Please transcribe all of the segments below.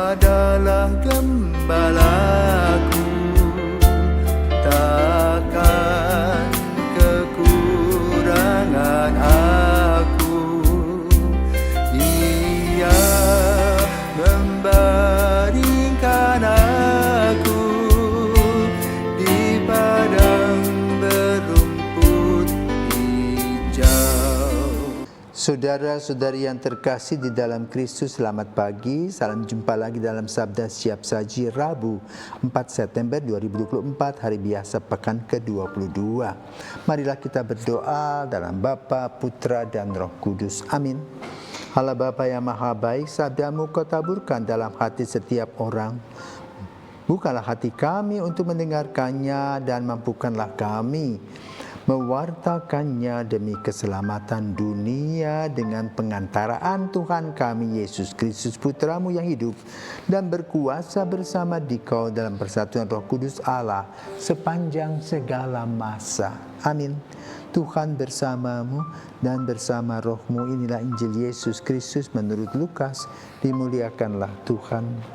adalah gembalaku, takkan kekurangan aku. Ia membaringkan aku di padang berumput hijau. Saudara-saudari yang terkasih di dalam Kristus, selamat pagi. Salam jumpa lagi dalam Sabda Siap Saji Rabu 4 September 2024, hari biasa pekan ke-22. Marilah kita berdoa dalam Bapa, Putra, dan Roh Kudus. Amin. Allah Bapa yang Maha Baik, sabdamu Kau taburkan dalam hati setiap orang. Bukalah hati kami untuk mendengarkannya dan mampukanlah kami mewartakannya demi keselamatan dunia dengan pengantaraan Tuhan kami Yesus Kristus, Putramu yang hidup dan berkuasa bersama Dikau dalam persatuan Roh Kudus Allah sepanjang segala masa. Amin. Tuhan bersamamu dan bersama rohmu. Inilah Injil Yesus Kristus menurut Lukas. Dimuliakanlah Tuhan.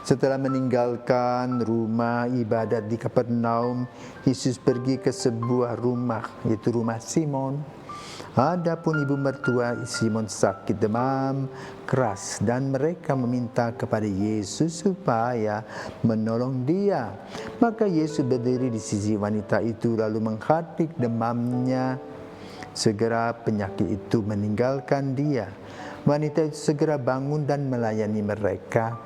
Setelah meninggalkan rumah ibadat di Kapernaum, Yesus pergi ke sebuah rumah, yaitu rumah Simon. Adapun ibu mertua Simon sakit demam keras dan mereka meminta kepada Yesus supaya menolong dia. Maka Yesus berdiri di sisi wanita itu lalu menghardik demamnya. Segera penyakit itu meninggalkan dia. Wanita itu segera bangun dan melayani mereka.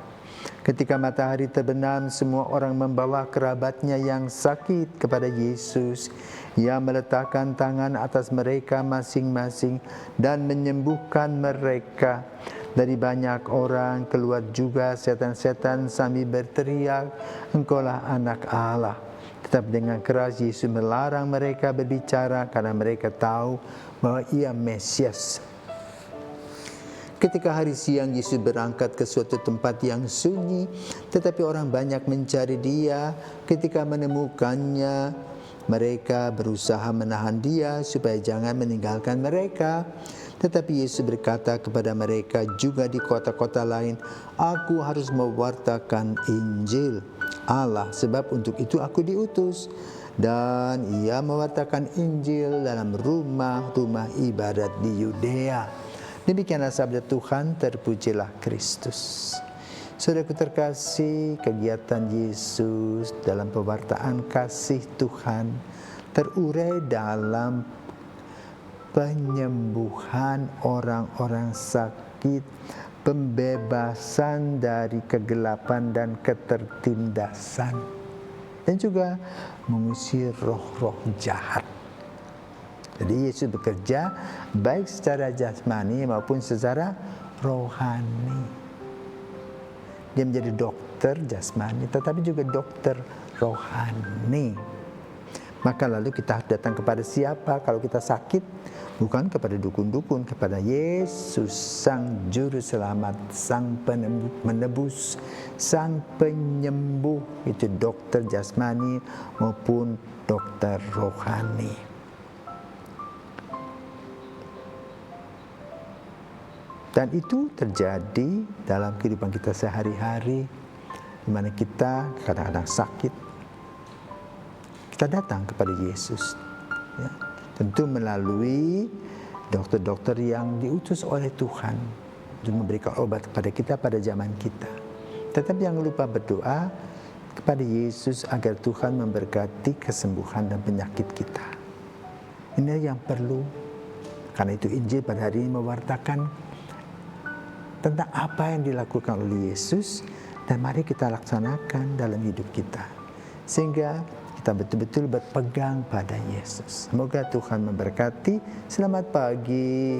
Ketika matahari terbenam, semua orang membawa kerabatnya yang sakit kepada Yesus. Ia meletakkan tangan atas mereka masing-masing dan menyembuhkan mereka. Dari banyak orang keluar juga setan-setan sambil berteriak, "Engkaulah anak Allah." Tetapi dengan keras Yesus melarang mereka berbicara karena mereka tahu bahwa Ia Mesias. Ketika hari siang, Yesus berangkat ke suatu tempat yang sunyi, tetapi orang banyak mencari Dia. Ketika menemukannya, mereka berusaha menahan Dia supaya jangan meninggalkan mereka. Tetapi Yesus berkata kepada mereka juga di kota-kota lain, "Aku harus mewartakan Injil Allah, sebab untuk itu aku diutus." Dan Ia mewartakan Injil dalam rumah-rumah ibadat di Yudea. Demikianlah sabda Tuhan, terpujilah Kristus. Saudaraku terkasih, kegiatan Yesus dalam pewartaan kasih Tuhan terurai dalam penyembuhan orang-orang sakit, pembebasan dari kegelapan dan ketertindasan, dan juga mengusir roh-roh jahat. Jadi Yesus bekerja baik secara jasmani maupun secara rohani. Dia menjadi dokter jasmani tetapi juga dokter rohani. Maka lalu kita datang kepada siapa kalau kita sakit? Bukan kepada dukun-dukun, kepada Yesus, Sang Juru Selamat, Sang Penebus, Sang Penyembuh. Itu dokter jasmani maupun dokter rohani. Dan itu terjadi dalam kehidupan kita sehari-hari, di mana kita kadang-kadang sakit. Kita datang kepada Yesus, ya. Tentu melalui dokter-dokter yang diutus oleh Tuhan untuk memberikan obat kepada kita pada zaman kita. Tetapi jangan lupa berdoa kepada Yesus agar Tuhan memberkati kesembuhan dan penyakit kita. Ini yang perlu. Karena itu Injil pada hari ini mewartakan tentang apa yang dilakukan oleh Yesus, dan mari kita laksanakan dalam hidup kita sehingga kita betul-betul berpegang pada Yesus. Semoga Tuhan memberkati. Selamat pagi.